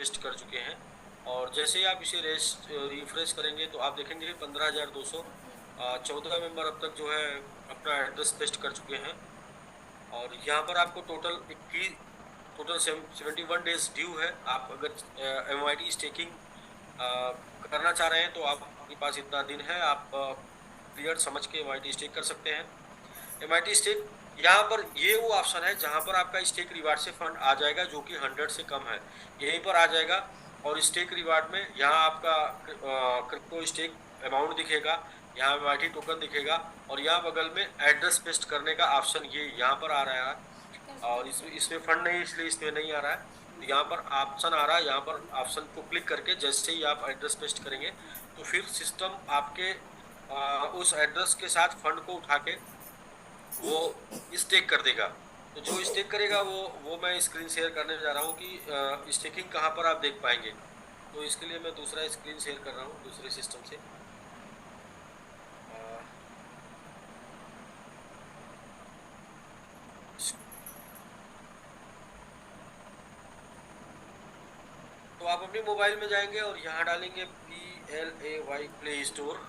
Paste कर चुके हैं। और जैसे ही आप इसे रिफ्रेश करेंगे तो आप देखेंगे 15,214 मेंबर अब तक जो है अपना एड्रेस पेस्ट कर चुके हैं। और यहाँ पर आपको टोटल 71 डेज ड्यू है। आप अगर MYT स्टेकिंग करना चाह रहे हैं तो आपके पास इतना दिन है, आप पीरियड समझ के MYT स्टेक कर सकते हैं। MIT स्टेक यहाँ पर ये वो ऑप्शन है जहाँ पर आपका स्टेक रिवार्ड से फंड आ जाएगा जो कि 100 से कम है, यहीं पर आ जाएगा। और स्टेक रिवार्ड में यहाँ आपका क्रिप्टो स्टेक अमाउंट दिखेगा, यहाँ MIT टोकन दिखेगा, और यहाँ बगल में एड्रेस पेस्ट करने का ऑप्शन ये यहाँ पर आ रहा है। और इसमें फंड नहीं, इसलिए इसमें नहीं आ रहा है। तो यहाँ पर ऑप्शन आ रहा है, यहाँ पर ऑप्शन को क्लिक करके जैसे ही आप एड्रेस पेस्ट करेंगे तो फिर सिस्टम आपके उस एड्रेस के साथ फंड को उठा के वो स्टेक कर देगा। तो जो स्टेक करेगा वो मैं स्क्रीन शेयर करने जा रहा हूँ कि स्टेकिंग कहाँ पर आप देख पाएंगे। तो इसके लिए मैं दूसरा स्क्रीन शेयर कर रहा हूँ दूसरे सिस्टम से। तो आप अपने मोबाइल में जाएंगे और यहाँ डालेंगे PLAY प्ले स्टोर,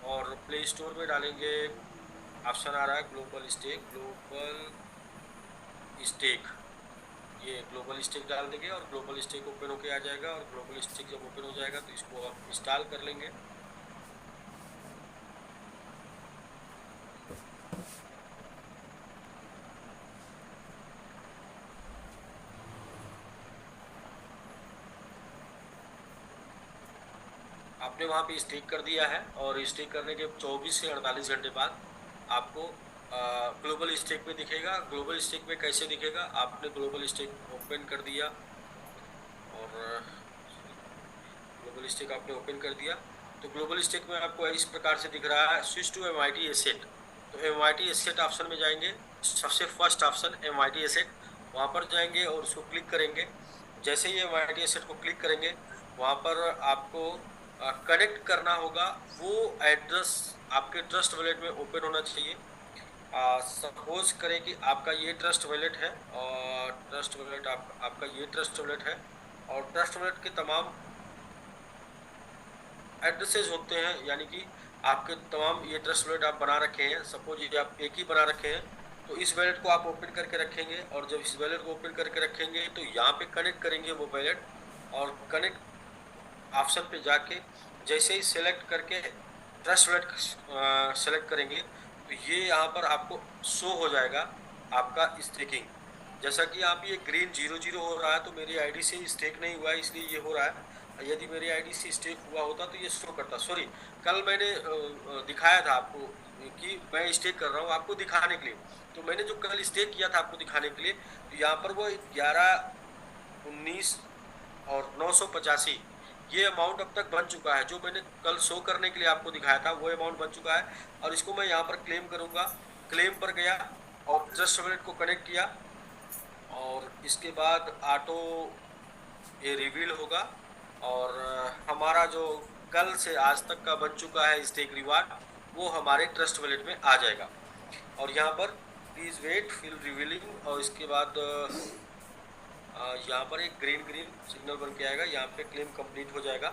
और प्ले स्टोर में डालेंगे, ऑप्शन आ रहा है ग्लोबल स्टेक। ये ग्लोबल स्टेक डाल देंगे और ग्लोबल स्टेक ओपन होके आ जाएगा। और ग्लोबल स्टेक जब ओपन हो जाएगा तो इसको आप इंस्टॉल कर लेंगे। आपने वहाँ पे स्टेक कर दिया है, और स्टेक करने के 24 से 48 घंटे बाद आपको ग्लोबल स्टेक में दिखेगा। ग्लोबल स्टेक में कैसे दिखेगा, आपने ग्लोबल स्टेक ओपन कर दिया और ग्लोबल स्टेक आपने ओपन कर दिया तो ग्लोबल स्टेक में आपको इस प्रकार से दिख रहा है, स्विच टू MIT एसेट। तो MIT एसेट ऑप्शन में जाएंगे, सबसे फर्स्ट ऑप्शन MIT एसेट, वहाँ पर जाएंगे और उसको क्लिक करेंगे। जैसे ही MIT एसेट को क्लिक करेंगे वहाँ पर आपको कनेक्ट करना होगा, वो एड्रेस आपके ट्रस्ट वॉलेट में ओपन होना चाहिए। सपोज करें कि आपका ये ट्रस्ट वॉलेट है, और ट्रस्ट वॉलेट आपका ये ट्रस्ट वॉलेट है, और ट्रस्ट वॉलेट के तमाम एड्रेसेस होते हैं, यानी कि आपके तमाम ये ट्रस्ट वॉलेट आप बना रखे हैं। सपोज ये आप एक ही बना रखे हैं, तो इस वॉलेट को आप ओपन करके रखेंगे, और जब इस वॉलेट को ओपन करके रखेंगे तो यहाँ पे कनेक्ट करेंगे वो वॉलेट, और कनेक्ट ऑप्शन पे जाके जैसे ही सेलेक्ट करके ट्रस्ट वॉलेट सेलेक्ट करेंगे तो ये यहाँ पर आपको शो हो जाएगा आपका स्टेकिंग। जैसा कि आप ये ग्रीन 00 हो रहा है तो मेरी आईडी से स्टेक नहीं हुआ है, इसलिए ये हो रहा है। यदि मेरी आईडी से स्टेक हुआ होता तो ये शो करता। सॉरी, कल मैंने दिखाया था आपको कि मैं स्टेक कर रहा हूँ, आपको दिखाने के लिए। तो मैंने जो कल स्टेक किया था आपको दिखाने के लिए, तो यहाँ पर वो 1119 और 985 ये अमाउंट अब तक बन चुका है। जो मैंने कल शो करने के लिए आपको दिखाया था वो अमाउंट बन चुका है, और इसको मैं यहाँ पर क्लेम करूँगा। क्लेम पर गया और ट्रस्ट वॉलेट को कनेक्ट किया, और इसके बाद ऑटो ये रिवील होगा, और हमारा जो कल से आज तक का बन चुका है स्टेक रिवार्ड वो हमारे ट्रस्ट वॉलेट में आ जाएगा। और यहाँ पर प्लीज़ वेट फिल रिवीलिंग, और इसके बाद यहाँ पर एक ग्रीन सिग्नल बन के आएगा, यहाँ पे क्लेम कंप्लीट हो जाएगा।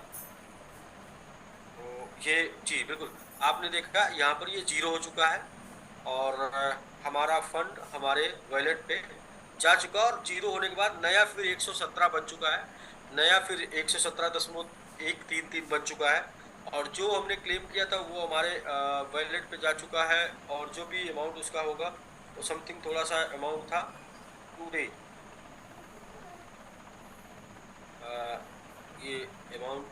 तो ये जी बिल्कुल आपने देखा यहाँ पर ये 0 हो चुका है, और हमारा फंड हमारे वॉलेट पे जा चुका, और 0 होने के बाद नया फिर 117 बन चुका है, नया फिर 117.133 बन चुका है। और जो हमने क्लेम किया था वो हमारे वॉलेट पे जा चुका है, और जो भी अमाउंट उसका होगा वो समथिंग थोड़ा सा अमाउंट था टुडे। ये अमाउंट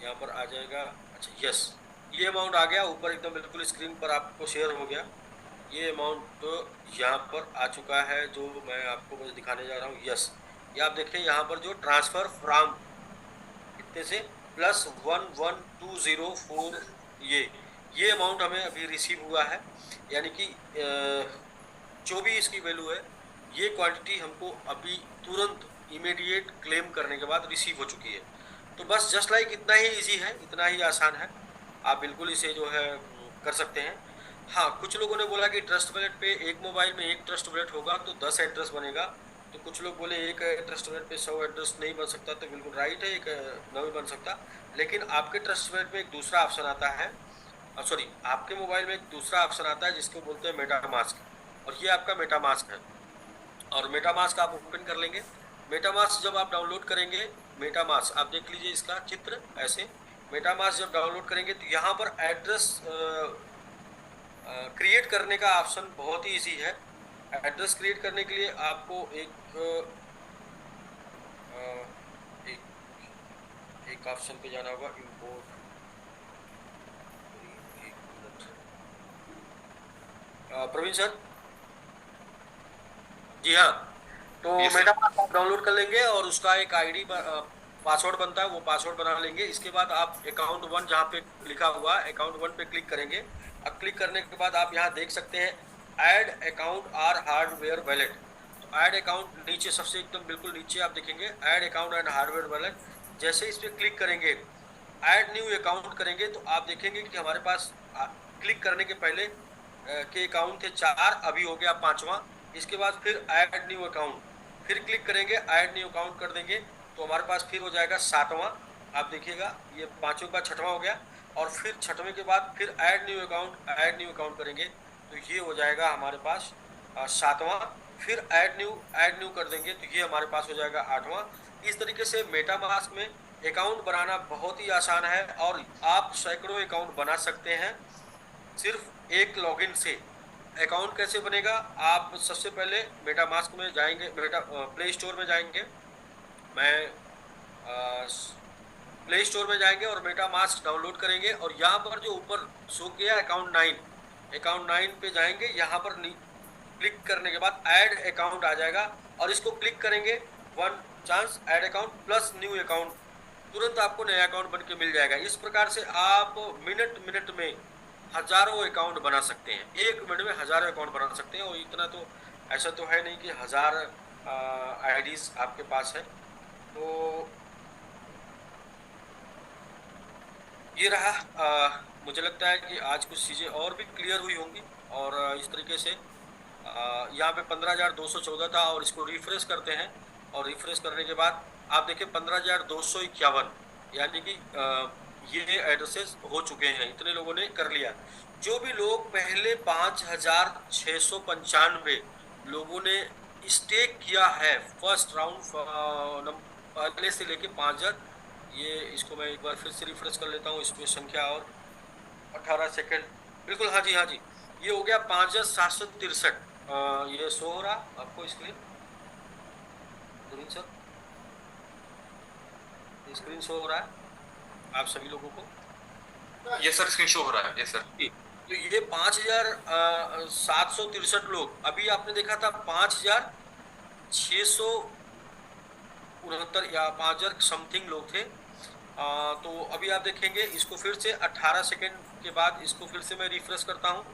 यहाँ पर आ जाएगा। अच्छा यस, ये अमाउंट आ गया ऊपर एकदम बिल्कुल स्क्रीन पर आपको शेयर हो गया। ये अमाउंट तो यहाँ पर आ चुका है जो मैं आपको बस दिखाने जा रहा हूँ। यस, ये आप देखिए यहाँ पर जो ट्रांसफ़र फ्रॉम इतने से +11204 ये अमाउंट हमें अभी रिसीव हुआ है, यानी कि जो भी इसकी वैल्यू है ये क्वांटिटी हमको अभी तुरंत इमीडिएट क्लेम करने के बाद रिसीव हो चुकी है। तो बस जस्ट लाइक इतना ही इजी है, इतना ही आसान है, आप बिल्कुल इसे जो है कर सकते हैं। हाँ, कुछ लोगों ने बोला कि ट्रस्ट वॉलेट पे एक मोबाइल में एक ट्रस्ट वॉलेट होगा तो 10 एड्रेस बनेगा, तो कुछ लोग बोले एक ट्रस्ट वैलेट पे 100 एड्रेस नहीं बन सकता, तो बिल्कुल राइट है, एक नहीं बन सकता। लेकिन आपके ट्रस्ट वैलेट में एक दूसरा ऑप्शन आता है, सॉरी आपके मोबाइल में एक दूसरा ऑप्शन आता है जिसको बोलते हैं मेटामास्क, और ये आपका मेटामास्क है। और मेटामास्क आप ओपन कर लेंगे। मेटामास्क जब आप डाउनलोड करेंगे, मेटामास्क आप देख लीजिए इसका चित्र ऐसे। मेटामास्क जब डाउनलोड करेंगे तो यहाँ पर एड्रेस क्रिएट करने का ऑप्शन बहुत ही ईजी है। एड्रेस क्रिएट करने के लिए आपको एक एक ऑप्शन पे जाना होगा, इंपोर्ट। प्रवीण सर, जी हाँ, तो मेटामास्क आप डाउनलोड कर लेंगे और उसका एक आईडी पासवर्ड बनता है, वो पासवर्ड बना लेंगे। इसके बाद आप अकाउंट 1 जहाँ पे लिखा हुआ है अकाउंट 1 पे क्लिक करेंगे। अब क्लिक करने के बाद आप यहाँ देख सकते हैं add account or hardware wallet. तो ऐड अकाउंट नीचे सबसे एकदम बिल्कुल नीचे आप देखेंगे add account and hardware wallet. जैसे इस पर क्लिक करेंगे, ऐड न्यू अकाउंट करेंगे, तो आप देखेंगे कि हमारे पास क्लिक करने के पहले के अकाउंट थे 4, अभी हो गया 5वां। इसके बाद फिर ऐड न्यू अकाउंट, फिर क्लिक करेंगे ऐड न्यू अकाउंट कर देंगे, तो हमारे पास फिर हो जाएगा 7वां। आप देखिएगा ये 5वें का 6वां हो गया, और फिर 6वें के बाद फिर ऐड न्यू अकाउंट करेंगे, तो ये हो जाएगा हमारे पास 7वां। फिर ऐड न्यू कर देंगे, तो ये हमारे पास हो जाएगा 8वां। इस तरीके से मेटामास्क में अकाउंट बनाना बहुत ही आसान है, और आप सैकड़ों अकाउंट बना सकते हैं सिर्फ एक लॉगिन से। अकाउंट कैसे बनेगा, आप सबसे पहले मेटामास्क में जाएंगे, प्ले स्टोर में जाएंगे। मैं प्ले स्टोर में जाएंगे और मेटामास्क डाउनलोड करेंगे, और यहाँ पर जो ऊपर शो किया अकाउंट 9 पे जाएंगे। यहाँ पर क्लिक करने के बाद ऐड अकाउंट आ जाएगा, और इसको क्लिक करेंगे, one chance add account plus new account, तुरंत आपको नया अकाउंट बन के मिल जाएगा। इस प्रकार से आप मिनट में हजारों अकाउंट बना सकते हैं, 1 मिनट में हजारों अकाउंट बना सकते हैं। और इतना तो ऐसा तो है नहीं कि 1000 आईडीज आपके पास है। तो ये रहा, मुझे लगता है कि आज कुछ चीज़ें और भी क्लियर हुई होंगी। और इस तरीके से यहाँ पे 15,214 था, और इसको रिफ्रेश करते हैं, और रिफ्रेश करने के बाद आप देखिए 15,251, यानी कि ये एड्रेसेस हो चुके हैं, इतने लोगों ने कर लिया। जो भी लोग पहले 5,695 लोगों ने स्टेक किया है फर्स्ट राउंड पहले से लेके 5,000, ये इसको मैं एक बार फिर से रिफ्रेश कर लेता हूँ, इसमें संख्या और 18 सेकेंड, बिल्कुल हाँ जी हाँ जी, ये हो गया 5,763। ये शो हो रहा आपको स्क्रीन सर, स्क्रीन शो हो रहा है आप सभी लोगों को? ये सर स्क्रीन शो हो रहा है, ये सर। तो ये 5,763 लोग, अभी आपने देखा था 5,669 या 5,000 समथिंग लोग थे। तो अभी आप देखेंगे इसको फिर से 18 सेकेंड के बाद इसको फिर से मैं रिफ्रेश करता हूँ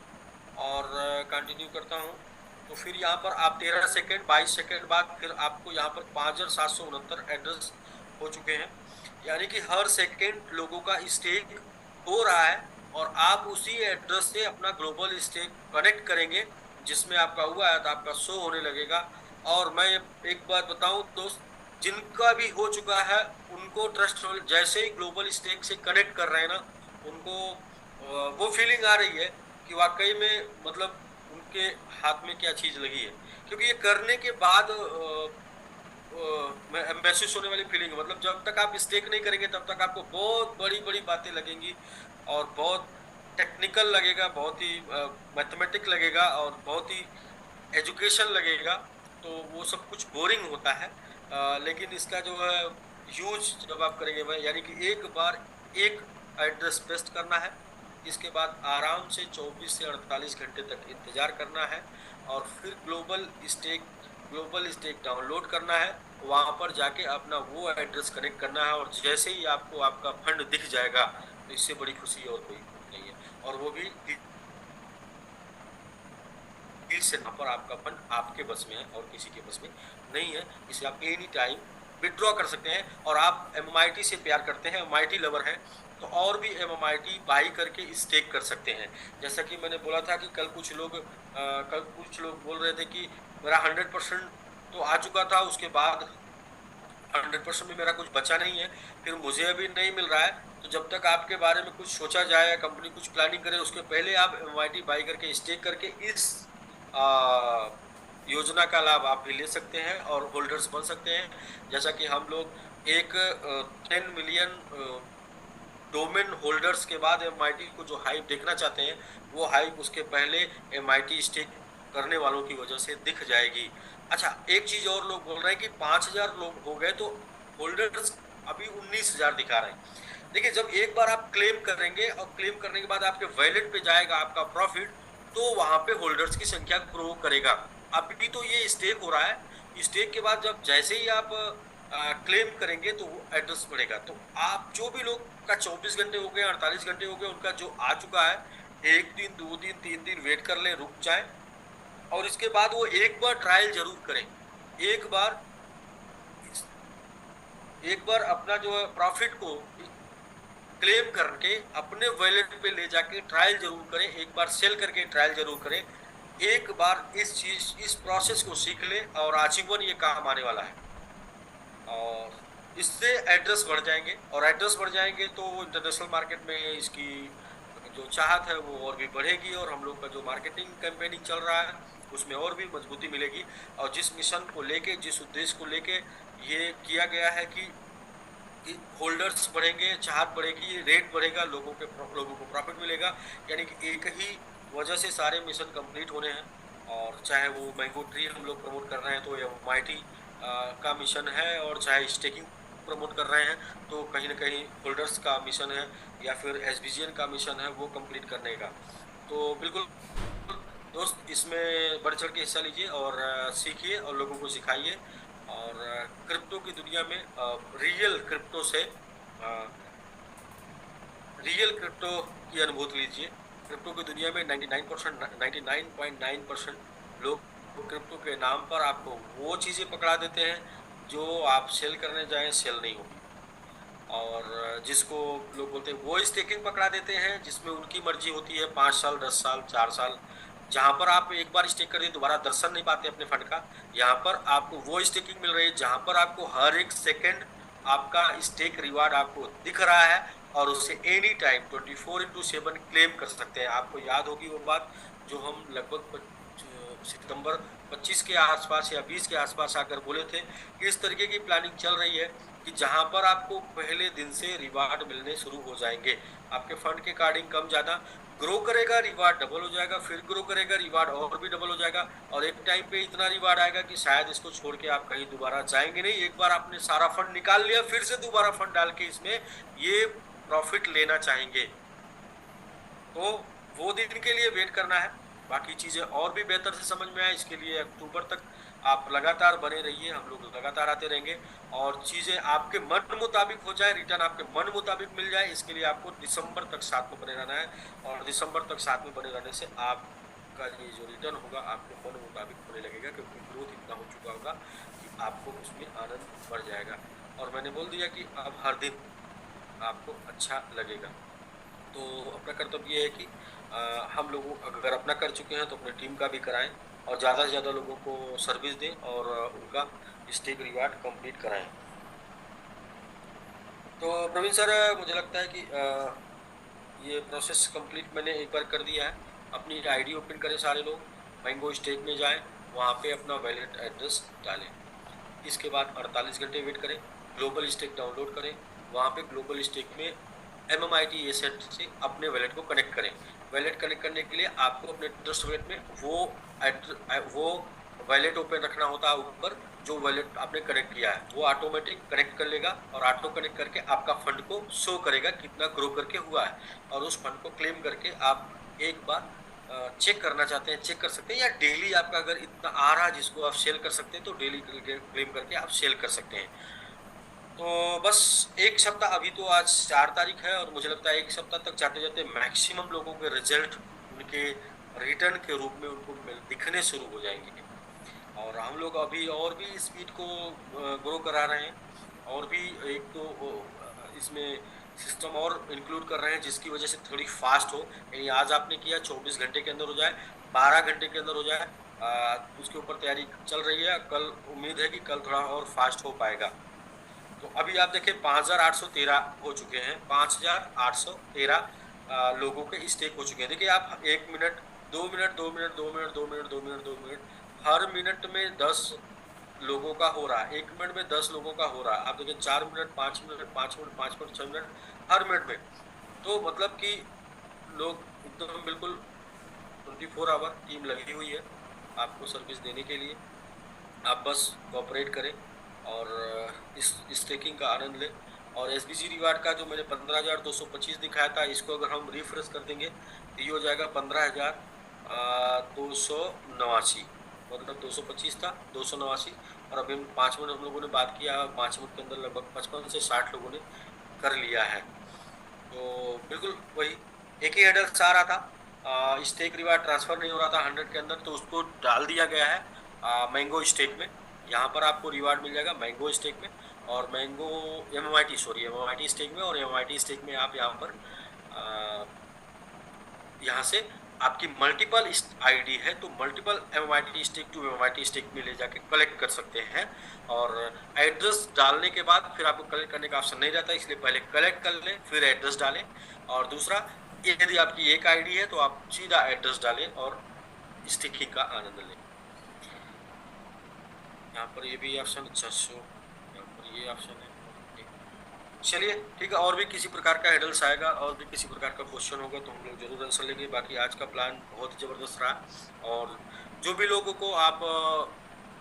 और कंटिन्यू करता हूँ। तो फिर यहाँ पर आप 13 सेकेंड 22 सेकेंड बाद फिर आपको यहाँ पर 5,769 एड्रेस हो चुके हैं, यानी कि हर सेकेंड लोगों का स्टेक हो रहा है, और आप उसी एड्रेस से अपना ग्लोबल स्टेक कनेक्ट करेंगे, जिसमें आपका हुआ है तो आपका शो होने लगेगा। और मैं एक बात बताऊं दोस्त, जिनका भी हो चुका है उनको ट्रस्ट जैसे ही ग्लोबल स्टेक से कनेक्ट कर रहे हैं ना, उनको वो फीलिंग आ रही है कि वाकई में मतलब उनके हाथ में क्या चीज़ लगी है, क्योंकि ये करने के बाद महसूस होने वाली फीलिंग है। मतलब जब तक आप स्टेक नहीं करेंगे तब तक आपको बहुत बड़ी बड़ी बातें लगेंगी, और बहुत टेक्निकल लगेगा, बहुत ही मैथमेटिक लगेगा, और बहुत ही एजुकेशन लगेगा, तो वो सब कुछ बोरिंग होता है। लेकिन इसका जो है यूज जब आप करेंगे भाई, यानी कि एक बार एक एड्रेस पेस्ट करना है, इसके बाद आराम से 24 से 48 घंटे तक इंतज़ार करना है, और फिर ग्लोबल स्टेक डाउनलोड करना है, वहाँ पर जाके अपना वो एड्रेस कनेक्ट करना है, और जैसे ही आपको आपका फंड दिख जाएगा तो इससे बड़ी खुशी और कोई नहीं है। और वो भी से यहाँ पर आपका फंड आपके बस में है और किसी के बस में नहीं है, इसे आप एनी टाइम विड्रॉ कर सकते हैं। और आप MMIT से प्यार करते हैं, MMIT लवर हैं, तो और भी MMIT बाई करके स्टेक कर सकते हैं। जैसा कि मैंने बोला था कि कल कुछ लोग बोल रहे थे कि मेरा 100% तो आ चुका था, उसके बाद 100% में मेरा कुछ बचा नहीं है, फिर मुझे अभी नहीं मिल रहा है। तो जब तक आपके बारे में कुछ सोचा जाए या कंपनी कुछ प्लानिंग करे, उसके पहले आप MYT बाई करके स्टेक करके इस आ, योजना का लाभ आप भी ले सकते हैं और होल्डर्स बन सकते हैं। जैसा कि हम लोग एक 10 मिलियन डोमेन होल्डर्स के बाद MIT को जो हाइप देखना चाहते हैं, वो हाइप उसके पहले MIT स्टेक करने वालों की वजह से दिख जाएगी। अच्छा, एक चीज और लोग बोल रहे हैं कि 5,000 लोग हो गए तो होल्डर्स अभी 19,000 दिखा रहे हैं। देखिए, जब एक बार आप क्लेम करेंगे और क्लेम करने के बाद आपके वैलेट पे जाएगा आपका प्रॉफिट, तो वहां पे होल्डर्स की संख्या ग्रो करेगा। अभी तो ये स्टेक हो रहा है, स्टेक के बाद जब जैसे ही आप क्लेम करेंगे तो वो एड्रेस बढ़ेगा। तो आप जो भी लोग का 24 घंटे हो गए, 48 घंटे हो गए, उनका जो आ चुका है, 1 दिन 2 दिन 3 दिन वेट कर ले, रुक जाए, और इसके बाद वो एक बार ट्रायल जरूर करें। एक बार एक बार अपना जो है प्रॉफिट को क्लेम करके अपने वॉलेट पे ले जाके ट्रायल जरूर करें, एक बार सेल करके ट्रायल जरूर करें। एक बार इस प्रोसेस को सीख ले और आजीवन ये काम आने वाला है। और इससे एड्रेस बढ़ जाएंगे, और एड्रेस बढ़ जाएंगे तो इंटरनेशनल मार्केट में इसकी जो चाहत है वो और भी बढ़ेगी, और हम लोग का जो मार्केटिंग कैंपेनिंग चल रहा है उसमें और भी मजबूती मिलेगी। और जिस मिशन को लेके, जिस उद्देश्य को लेके ये किया गया है कि होल्डर्स बढ़ेंगे, चाहत बढ़ेगी, रेट बढ़ेगा, लोगों को प्रॉफिट मिलेगा, यानी कि एक ही वजह से सारे मिशन कंप्लीट होने हैं। और चाहे वो मैंगो ट्री हम लोग प्रमोट कर रहे हैं तो MIT का मिशन है, और चाहे स्टेकिंग प्रमोट कर रहे हैं तो कहीं ना कहीं होल्डर्स का मिशन है, या फिर SBGN का मिशन है वो कंप्लीट करने का। तो बिल्कुल दोस्त, इसमें बढ़ चढ़ के हिस्सा लीजिए और सीखिए और लोगों को सिखाइए। और क्रिप्टो की दुनिया में रियल क्रिप्टो से रियल क्रिप्टो की अनुभूति लीजिए। क्रिप्टो की दुनिया में 99.9% लोग क्रिप्टो के नाम पर आपको वो चीज़ें पकड़ा देते हैं जो आप सेल करने जाएं सेल नहीं होगी, और जिसको लोग बोलते हैं वो स्टेकिंग पकड़ा देते हैं, जिसमें उनकी मर्जी होती है 5 साल 10 साल 4 साल, जहां पर आप एक बार स्टेक कर दिए दोबारा दर्शन नहीं पाते अपने फंड का। यहाँ पर आपको वो स्टेकिंग मिल रही है जहां पर आपको हर एक सेकेंड आपका स्टेक रिवार्ड आपको दिख रहा है, और उससे एनी टाइम 24/7 क्लेम कर सकते हैं। आपको याद होगी वो बात जो हम लगभग सितंबर 25 के आसपास या 20 के आसपास आकर बोले थे कि इस तरीके की प्लानिंग चल रही है कि जहां पर आपको पहले दिन से रिवार्ड मिलने शुरू हो जाएंगे। आपके फंड के अकॉर्डिंग कम ज़्यादा ग्रो करेगा, रिवार्ड डबल हो जाएगा, फिर ग्रो करेगा, रिवार्ड और भी डबल हो जाएगा, और एक टाइम पे इतना रिवार्ड आएगा कि शायद इसको छोड़ के आप कहीं दोबारा जाएंगे नहीं। एक बार आपने सारा फंड निकाल लिया, फिर से दोबारा फंड डाल के इसमें ये प्रॉफिट लेना चाहेंगे, तो वो दिन के लिए वेट करना है। बाकी चीज़ें और भी बेहतर से समझ में आए, इसके लिए अक्टूबर तक आप लगातार बने रहिए, हम लोग लगातार आते रहेंगे, और चीज़ें आपके मन मुताबिक हो जाए, रिटर्न आपके मन मुताबिक मिल जाए, इसके लिए आपको दिसंबर तक साथ में बने रहना है। और दिसंबर तक साथ में बने रहने से आपका ये जो रिटर्न होगा आपके मन मुताबिक होने लगेगा, क्योंकि ग्रोथ इतना हो चुका होगा कि आपको उसमें आनंद बढ़ जाएगा। और मैंने बोल दिया कि अब हर दिन आपको अच्छा लगेगा। तो अपना कर्तव्य ये है कि हम लोग अगर अपना कर चुके हैं तो अपने टीम का भी कराएं, और ज़्यादा से ज़्यादा लोगों को सर्विस दें, और उनका स्टेक रिवार्ड कंप्लीट कराएं। तो प्रवीण सर, मुझे लगता है कि ये प्रोसेस कंप्लीट मैंने एक बार कर दिया है। अपनी आईडी ओपन करें सारे लोग, मैंगो स्टेक में जाएं, वहाँ पे अपना वैलेट एड्रेस डालें। इसके बाद 48 घंटे वेट करें, ग्लोबल स्टेक डाउनलोड करें, वहाँ पे ग्लोबल स्टेक में MMIT एसेट से अपने वैलेट को कनेक्ट करें। वैलेट कनेक्ट करने के लिए आपको अपने ट्रस्ट वैलेट में वो वैलेट ओपन रखना होता है ऊपर, जो वैलेट आपने कनेक्ट किया है वो ऑटोमेटिक कनेक्ट कर लेगा, और ऑटो कनेक्ट करके आपका फंड को शो करेगा कितना ग्रो करके हुआ है, और उस फंड को क्लेम करके आप एक बार चेक करना चाहते हैं चेक कर सकते हैं, या डेली आपका अगर इतना आ रहा है जिसको आप सेल कर सकते हैं तो डेली क्लेम करके आप सेल कर सकते हैं। तो बस एक सप्ताह, अभी तो आज 4 तारीख है, और मुझे लगता है एक सप्ताह तक जाते जाते मैक्सिमम लोगों के रिजल्ट उनके रिटर्न के रूप में उनको दिखने शुरू हो जाएंगे। और हम लोग अभी और भी स्पीड को ग्रो करा रहे हैं, और भी एक तो इसमें सिस्टम और इंक्लूड कर रहे हैं जिसकी वजह से थोड़ी फास्ट हो, यानी आज आपने किया 24 घंटे के अंदर हो जाए, 12 घंटे के अंदर हो जाए, उसके ऊपर तैयारी चल रही है। कल उम्मीद है कि कल थोड़ा और फास्ट हो पाएगा। तो अभी आप देखें 5,813 हो चुके हैं, 5,813 लोगों के स्टेक हो चुके हैं। देखिए आप 1 minute, 2 minute, 2 minute, 2 minute, 2 minute, 2 minute, 2 minute, हर मिनट में 10 लोगों का हो रहा है, 1 मिनट में 10 लोगों का हो रहा है। आप देखिए 4 minute, 5 minute, 5 minute, 5 minute, 6 minute, हर मिनट में। तो मतलब कि लोग एकदम बिल्कुल 24 आवर टीम लगी हुई है आपको सर्विस देने के लिए। आप बस कोऑपरेट करें और इस स्टेकिंग का आनंद लें। और एसबीसी रिवार्ड का जो मैंने 15,225 दिखाया था, इसको अगर हम रिफ्रेश कर देंगे तो ये हो जाएगा 15,289, मतलब 225 था, 289। और अभी 5 मिनट हम लोगों ने बात किया, 5 मिनट के अंदर लगभग 55 से 60 लोगों ने कर लिया है। तो बिल्कुल वही एक ही हेडर आ रहा था, स्टेक रिवार्ड ट्रांसफर नहीं हो रहा था 100 के अंदर, तो उसको डाल दिया गया है मैंगो स्टेक में। यहाँ पर आपको रिवार्ड मिल जाएगा मैंगो स्टेक में और मैंगो एमआईटी स्टेक में। और एमआईटी स्टेक में आप यहाँ पर यहाँ से आपकी मल्टीपल आईडी है तो multiple MIT stake to MIT stake में ले जाके कलेक्ट कर सकते हैं। और एड्रेस डालने के बाद फिर आपको कलेक्ट करने का ऑप्शन नहीं रहता, इसलिए पहले कलेक्ट कर लें फिर एड्रेस डालें। और दूसरा, यदि आपकी एक आईडी है तो आप सीधा एड्रेस डालें और स्टेकिंग का आनंद लें। यहाँ पर ये भी ऑप्शन, अच्छा सो यहाँ पर ये ऑप्शन है। चलिए ठीक है, और भी किसी प्रकार का हेडल्स आएगा और भी किसी प्रकार का क्वेश्चन होगा तो हम लोग जरूर आंसर लेंगे। बाकी आज का प्लान बहुत ज़बरदस्त रहा। और जो भी लोगों को आप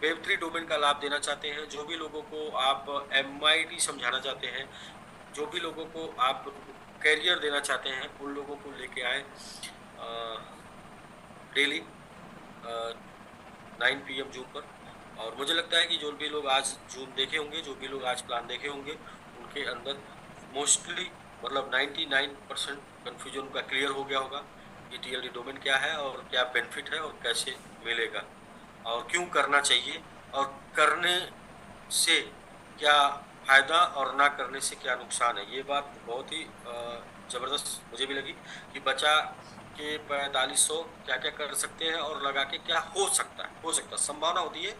Web3 डोमेन का लाभ देना चाहते हैं, जो भी लोगों को आप MIT समझाना चाहते हैं, जो भी लोगों को आप कैरियर देना चाहते हैं, उन लोगों को लेके आए डेली 9 PM जूम पर। और मुझे लगता है कि जो भी लोग आज जूम देखे होंगे, जो भी लोग आज प्लान देखे होंगे, उनके अंदर मोस्टली मतलब 99% कन्फ्यूजन का क्लियर हो गया होगा कि TLD डोमेन क्या है और क्या बेनिफिट है और कैसे मिलेगा और क्यों करना चाहिए और करने से क्या फायदा और ना करने से क्या नुकसान है। ये बात बहुत ही ज़बरदस्त मुझे भी लगी कि बचा के 4500 क्या क्या कर सकते हैं और लगा के क्या हो सकता है, संभावना होती है।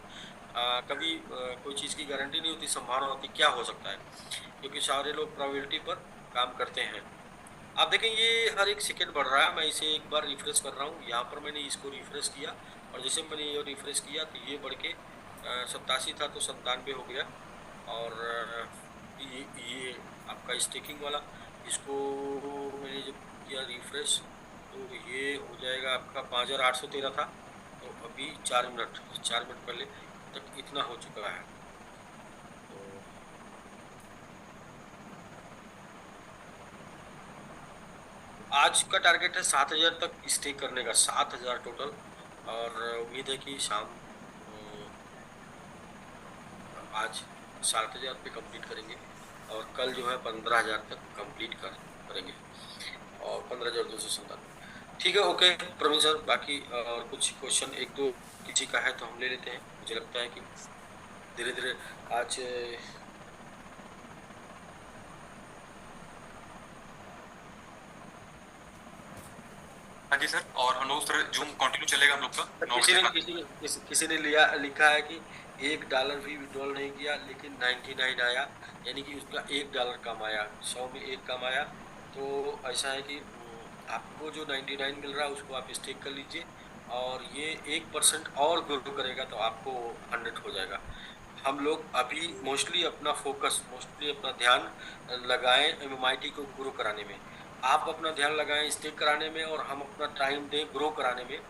कभी कोई चीज़ की गारंटी नहीं होती, संभावना होती क्या हो सकता है, क्योंकि सारे लोग प्रोबेबिलिटी पर काम करते हैं। आप देखें ये हर एक सेकेंड बढ़ रहा है। मैं इसे एक बार रिफ्रेश कर रहा हूँ, यहाँ पर मैंने इसको रिफ्रेश किया और जैसे मैंने ये रिफ्रेश किया तो ये बढ़ के 87 था तो 97 हो गया। और ये आपका स्टेकिंग वाला, इसको मैंने जब किया रिफ्रेश तो ये हो जाएगा आपका 5,813 था। तो अभी 4 मिनट पहले तक इतना हो चुका है। तो आज का टारगेट है 7,000 तक स्टे करने का, 7,000 टोटल। और उम्मीद है कि शाम आज 7,000 पे कंप्लीट करेंगे और कल जो है 15,000 तक कंप्लीट करेंगे और 15,297। ठीक है, ओके प्रवीण सर। बाकी और कुछ क्वेश्चन एक दो किसी का है तो हम ले लेते हैं। मुझे लगता है कि धीरे धीरे आज हाँ जी सर, और हम लोग सर जूम कंटिन्यू चलेगा हम लोग का। किसी ने लिखा है कि $1 भी विड्रॉल नहीं किया लेकिन 99 आया, यानी कि उसका $1 कम आया, 100 में 1 कम आया। तो ऐसा है कि आपको जो 99 मिल रहा है उसको आप स्टेक कर लीजिए और ये 1% और ग्रो करेगा तो आपको 100 हो जाएगा। हम लोग अभी मोस्टली अपना ध्यान लगाएं MMIT को ग्रो कराने में। आप अपना ध्यान लगाएं स्टेक कराने में और हम अपना टाइम दें ग्रो कराने में।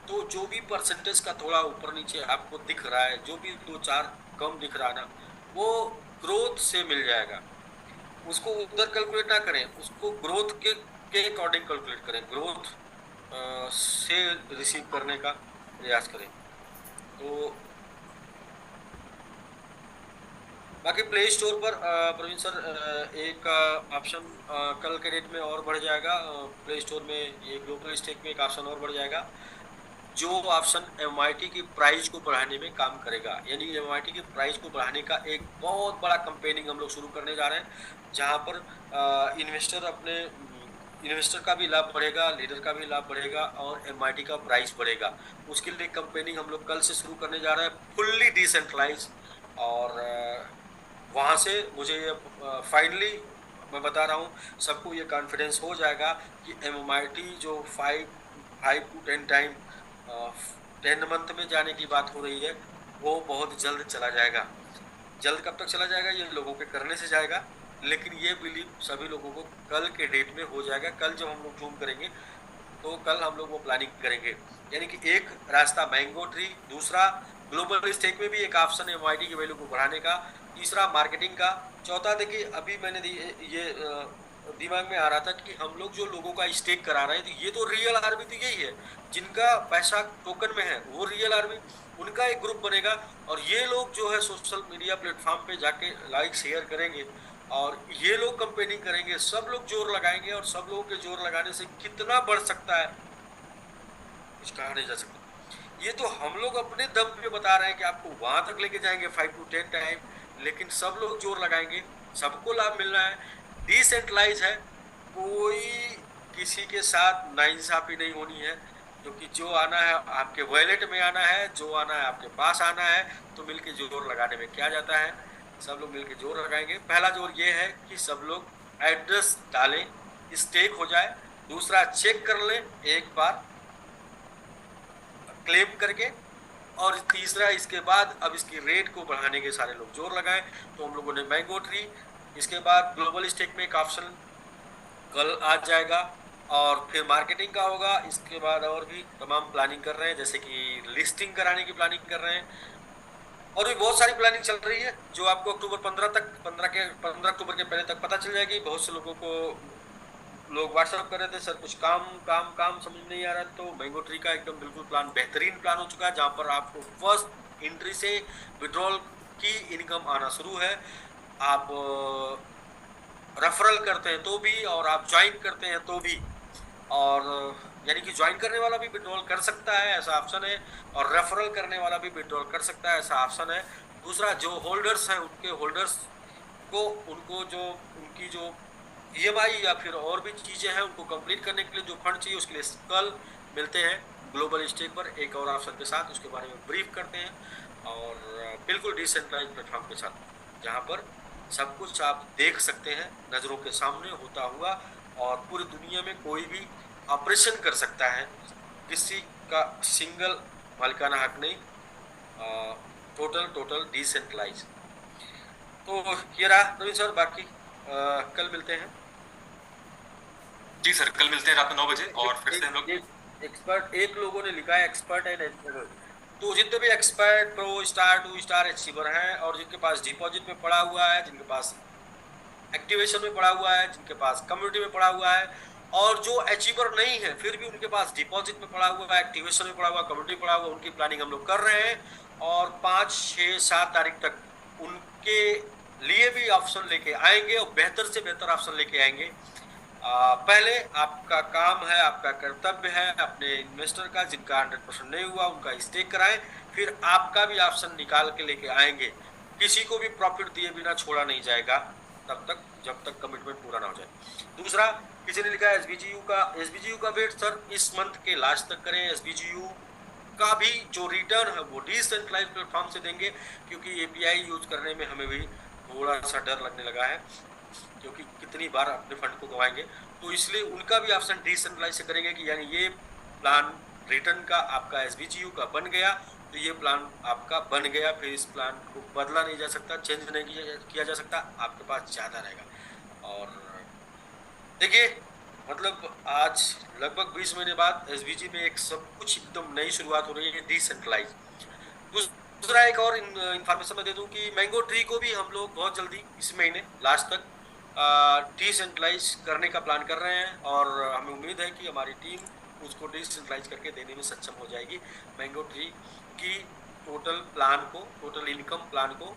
तो जो भी परसेंटेज का थोड़ा ऊपर नीचे आपको दिख रहा है, जो भी 2-4 कम दिख रहा है ना, वो ग्रोथ से मिल जाएगा। उसको उधर कैलकुलेट ना करें, उसको ग्रोथ के अकॉर्डिंग कैलकुलेट करें, ग्रोथ से रिसीव करने का प्रयास करें। तो बाकी प्ले स्टोर पर प्रवीण सर एक ऑप्शन कल के डेट में और बढ़ जाएगा। प्ले स्टोर में ये ग्लोबल स्टेक में एक ऑप्शन और बढ़ जाएगा जो ऑप्शन MIT की प्राइस को बढ़ाने में काम करेगा। यानी MIT की प्राइस को बढ़ाने का एक बहुत बड़ा कंपेनिंग हम लोग शुरू करने जा रहे हैं, जहां पर इन्वेस्टर अपने इन्वेस्टर का भी लाभ बढ़ेगा, लीडर का भी लाभ बढ़ेगा और एमआईटी का प्राइस बढ़ेगा। उसके लिए कंपेनिंग हम लोग कल से शुरू करने जा रहे हैं, फुल्ली डिसेंट्रलाइज। और वहाँ से मुझे ये फाइनली मैं बता रहा हूँ सबको ये कॉन्फिडेंस हो जाएगा कि एमआईटी जो 5 to 10 टाइम 10 मंथ में जाने की बात हो रही है, वो बहुत जल्द चला जाएगा। जल्द कब तक चला जाएगा, ये लोगों के करने से जाएगा, लेकिन ये बिलीव सभी लोगों को कल के डेट में हो जाएगा। कल जब हम लोग जूम करेंगे तो कल हम लोग वो प्लानिंग करेंगे। यानी कि एक रास्ता मैंगो ट्री, दूसरा ग्लोबल स्टेक में भी एक ऑप्शन है एमआईटी की वैल्यू को बढ़ाने का, तीसरा मार्केटिंग का, चौथा देखिए अभी मैंने ये दिमाग में आ रहा था कि हम लोग जो लोगों का स्टेक करा रहे हैं तो ये तो रियल आर्मी तो यही है, जिनका पैसा टोकन में है वो रियल आर्मी, उनका एक ग्रुप बनेगा। और ये लोग जो है सोशल मीडिया प्लेटफॉर्म पे जाके लाइक शेयर करेंगे और ये लोग कंपेनिंग करेंगे, सब लोग जोर लगाएंगे और सब लोगों के जोर लगाने से कितना बढ़ सकता है कुछ कहा नहीं जा सकता। ये तो हम लोग अपने दम पे बता रहे हैं कि आपको वहां तक लेके जाएंगे 5 to 10 टाइम, लेकिन सब लोग जोर लगाएंगे, सबको लाभ मिलना है, डिसेंट्रलाइज है, कोई किसी के साथ नाइंसाफी नहीं होनी है, क्योंकि जो आना है आपके वॉलेट में आना है, जो आना है आपके पास आना है। तो मिलके जोर लगाने में क्या जाता है, सब लोग मिलके जोर लगाएंगे। पहला जोर ये है कि सब लोग एड्रेस डालें, स्टेक हो जाए, दूसरा चेक कर लें एक बार क्लेम करके, और तीसरा इसके बाद अब इसकी रेट को बढ़ाने के सारे लोग जोर लगाएं। तो हम लोगों ने मैंगो ट्री, इसके बाद ग्लोबल स्टेक में एक ऑप्शन कल आ जाएगा और फिर मार्केटिंग का होगा। इसके बाद और भी तमाम प्लानिंग कर रहे हैं, जैसे कि लिस्टिंग कराने की प्लानिंग कर रहे हैं, और भी बहुत सारी प्लानिंग चल रही है जो आपको अक्टूबर 15 अक्टूबर के पहले तक पता चल जाएगी। बहुत से लोगों को लोग व्हाट्सएप कर रहे थे सर कुछ काम काम काम समझ नहीं आ रहा, तो मैंगो ट्री का एकदम बिल्कुल प्लान, बेहतरीन प्लान हो चुका है, जहां पर आपको फर्स्ट एंट्री से विड्रॉल की इनकम आना शुरू है। आप रेफरल करते हैं तो भी, और आप ज्वाइन करते हैं तो भी, और यानी कि ज्वाइन करने वाला भी विड्रॉल कर सकता है ऐसा ऑप्शन है, और रेफरल करने वाला भी विड्रॉल कर सकता है ऐसा ऑप्शन है। दूसरा जो होल्डर्स हैं उनके होल्डर्स को, उनको जो उनकी जो ईएमआई या फिर और भी चीजें हैं उनको कंप्लीट करने के लिए जो फंड चाहिए उसके लिए कल मिलते हैं ग्लोबल स्टेक पर एक और ऑप्शन के साथ, उसके बारे में ब्रीफ करते हैं, और बिल्कुल डिसेंट्रलाइज प्लेटफॉर्म के साथ जहां पर सब कुछ आप देख सकते हैं नज़रों के सामने होता हुआ, और पूरी दुनिया में कोई भी ऑपरेशन कर सकता है, किसी का सिंगल मालिकाना हक नहीं, टोटल डिसेंट्रलाइज। तो ये रहा नवीन सर, बाकी कल मिलते हैं। जी सर, कल मिलते हैं रात में 9 बजे और फिर से हम लोग एक्सपर्ट, एक लोगों ने लिखा है एक्सपर्ट एंड एक्सपर्ट, तो जितने भी expert, pro, star, 2 star, achiever हैं, और जिनके पास डिपॉजिट में पड़ा हुआ है, जिनके पास एक्टिवेशन में पड़ा हुआ है, जिनके पास कम्युनिटी में पड़ा हुआ है, और जो अचीवर नहीं है फिर भी उनके पास डिपॉजिट में पड़ा हुआ है, एक्टिवेशन में पड़ा हुआ, कम्युनिटी में पड़ा हुआ, उनकी प्लानिंग हम लोग कर रहे हैं। और 5, 6, 7 तारीख तक उनके लिए भी ऑप्शन लेके आएंगे और बेहतर से बेहतर ऑप्शन लेके आएंगे। पहले आपका काम है, आपका कर्तव्य है अपने इन्वेस्टर का, जिनका 100% नहीं हुआ उनका स्टेक कराएं, फिर आपका भी ऑप्शन निकाल के लेके आएंगे। किसी को भी प्रॉफिट दिए बिना छोड़ा नहीं जाएगा तब तक जब तक कमिटमेंट पूरा ना हो जाए। दूसरा, किसी ने लिखा है एसबीजीयू का वेट सर इस मंथ के लास्ट तक करें। एसबीजीयू का भी जो रिटर्न है वो डिसेंट्रलाइज प्लेटफॉर्म से देंगे, क्योंकि एपीआई यूज करने में हमें भी थोड़ा सा डर लगने लगा है, क्योंकि कितनी बार अपने फंड को गंवाएंगे, तो इसलिए उनका भी ऑप्शन डिसेंट्रलाइज से करेंगे कि यानी ये प्लान रिटर्न का आपका एसबीजीयू का बन गया तो ये प्लान आपका बन गया, फिर इस प्लान को बदला नहीं जा सकता, चेंज नहीं किया जा सकता, आपके पास ज़्यादा रहेगा। और देखिए मतलब आज लगभग 20 महीने बाद एसबीजी में एक सब कुछ एकदम नई शुरुआत हो रही है, डिसेंट्रलाइज। दूसरा एक और इन्फॉर्मेशन मैं दे दूं कि मैंगो ट्री को भी हम लोग बहुत जल्दी इस महीने लास्ट तक डिसेंट्रलाइज करने का प्लान कर रहे हैं, और हमें उम्मीद है कि हमारी टीम उसको डिसेंट्रलाइज करके देने में सक्षम हो जाएगी। मैंगो ट्री की टोटल प्लान को, टोटल इनकम प्लान को,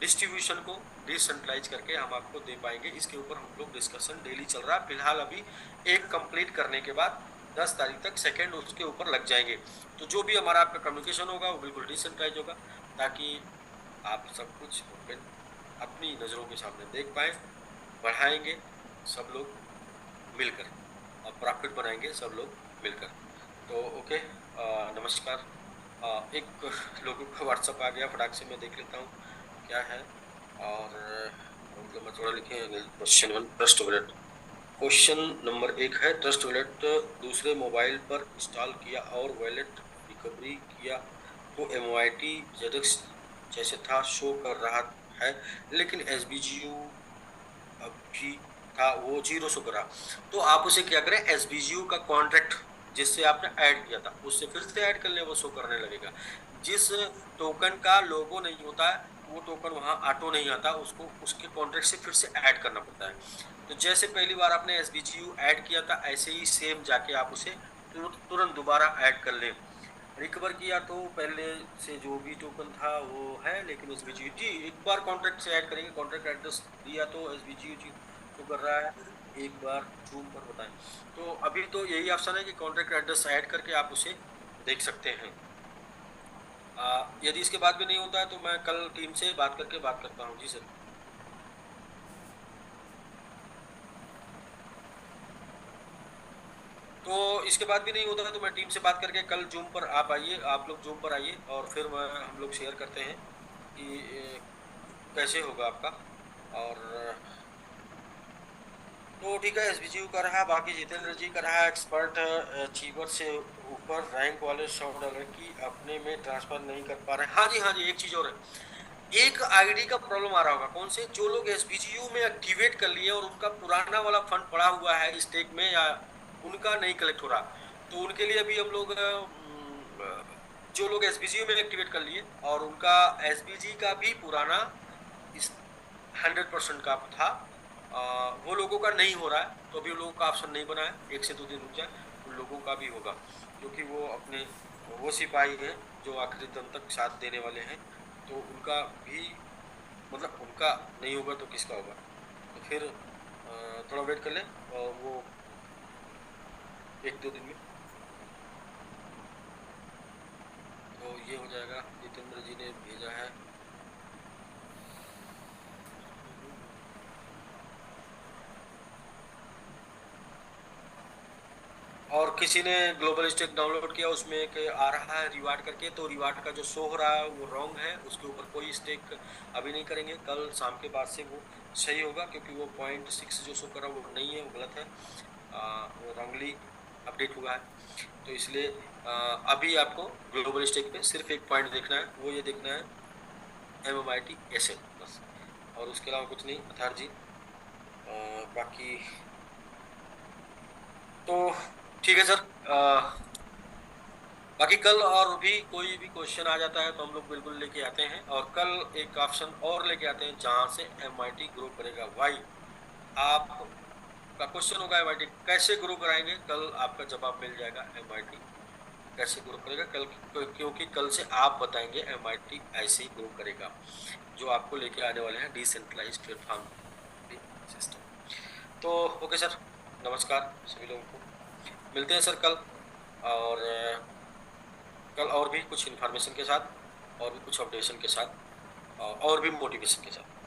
डिस्ट्रीब्यूशन को डिसेंट्रलाइज करके हम आपको दे पाएंगे। इसके ऊपर हम लोग डिस्कशन डेली चल रहा है। फिलहाल अभी एक कंप्लीट करने के बाद 10 तारीख तक सेकेंड उसके ऊपर लग जाएंगे, तो जो भी हमारा आपका कम्युनिकेशन होगा वो बिल्कुल डिसेंट्रलाइज होगा, ताकि आप सब कुछ ओपन अपनी नज़रों के सामने देख पाएँ। बढ़ाएंगे सब लोग मिलकर। प्रॉफिट बनाएंगे सब लोग मिलकर। तो ओके, नमस्कार। एक लोगों का व्हाट्सअप आ गया, फटाक से मैं देख लेता हूँ क्या है। और उनको मैं थोड़ा लिखे question 1 trust wallet. Question number 1 है, ट्रस्ट वॉलेट दूसरे मोबाइल पर इंस्टॉल किया और वॉलेट रिकवरी किया तो MYT ZX जैसे था शो कर रहा है, लेकिन SBGU अभी था वो 0 शो करा। तो आप उसे क्या करें, SBGU का कॉन्ट्रैक्ट जिससे आपने ऐड किया था उससे फिर से ऐड कर ले, वो शो करने लगेगा। जिस टोकन का लोगो नहीं होता है वो टोकन वहां ऑटो नहीं आता, उसको उसके कॉन्ट्रैक्ट से फिर से ऐड करना पड़ता है। तो जैसे पहली बार आपने SBGU ऐड किया था, ऐसे ही सेम जाके आप उसे तुरंत दोबारा ऐड कर लें। रिकवर किया तो पहले से जो भी टोकन था वो है, लेकिन SBGU जी एक बार कॉन्ट्रैक्ट से ऐड करेंगे, कॉन्ट्रैक्ट एड्रेस दिया तो SBGU जी शो कर रहा है। एक बार जूम पर बताएं। तो अभी तो यही ऑप्शन है कि कॉन्ट्रैक्ट एड्रेस ऐड करके आप उसे देख सकते हैं। यदि इसके बाद भी नहीं होता है तो मैं कल टीम से बात करके बात करता हूँ। जी सर। तो इसके बाद भी नहीं होता है तो मैं टीम से बात करके कल जूम पर आप आइए, आप लोग जूम पर आइए और फिर हम लोग शेयर करते हैं कि कैसे होगा आपका। और तो ठीक है, SBGU का रहा, बाकी जितेंद्र जी का रहा एक्सपर्ट अचीवर से ऊपर रैंक वाले $100 की अपने में ट्रांसफर नहीं कर पा रहे। हाँ जी हाँ जी, एक चीज और है, एक आईडी का प्रॉब्लम आ रहा होगा। कौन से? जो लोग SBGU में एक्टिवेट कर लिए और उनका पुराना वाला फंड पड़ा हुआ है स्टेक में, या उनका नहीं कलेक्ट हो रहा, तो उनके लिए अभी हम लोग जो लोग SBGU में एक्टिवेट कर लिए और उनका SBG का भी पुराना इस 100% का था, वो लोगों का नहीं हो रहा है। तो अभी उन लोगों का ऑप्शन नहीं बना है, 1 से 2 दिन रुक जाए, उन लोगों का भी होगा, क्योंकि वो अपने वो सिपाही हैं जो आखिरी दम तक साथ देने वाले हैं। तो उनका भी मतलब उनका नहीं होगा तो किसका होगा। तो फिर थोड़ा वेट कर लें और वो 1-2 दिन में तो ये हो जाएगा। जितेंद्र जी ने भेजा है। और किसी ने ग्लोबल स्टेक डाउनलोड किया, उसमें एक आ रहा है रिवार्ड करके, तो रिवार्ड का जो शो हो रहा है वो रॉन्ग है, उसके ऊपर कोई स्टेक अभी नहीं करेंगे। कल शाम के बाद से वो सही होगा, क्योंकि वो 0.6 जो शो कर रहा है वो नहीं है, वो गलत है, वो रॉन्गली अपडेट हुआ है। तो इसलिए अभी आपको ग्लोबल स्टेक पे सिर्फ एक पॉइंट देखना है, वो ये देखना है MMIT एसेट बस, और उसके अलावा कुछ नहीं। अथार जी बाकी तो ठीक है सर। बाकी कल और भी कोई भी क्वेश्चन आ जाता है तो हम लोग बिल्कुल लेके आते हैं, और कल एक ऑप्शन और लेके आते हैं जहां से MIT ग्रो करेगा। भाई आपका क्वेश्चन होगा MIT कैसे ग्रो कराएंगे, कल आपका जवाब मिल जाएगा। MIT कैसे ग्रो करेगा कल, क्योंकि कल से आप बताएंगे MIT ऐसे ही ग्रो करेगा, जो आपको लेके आने वाले हैं डिसेंट्रलाइज्ड प्लेटफॉर्म सिस्टम। तो ओके सर, नमस्कार सभी लोगों को, मिलते हैं सर कल। और कल और भी कुछ इन्फॉर्मेशन के साथ, और भी कुछ अपडेशन के साथ, और भी मोटिवेशन के साथ।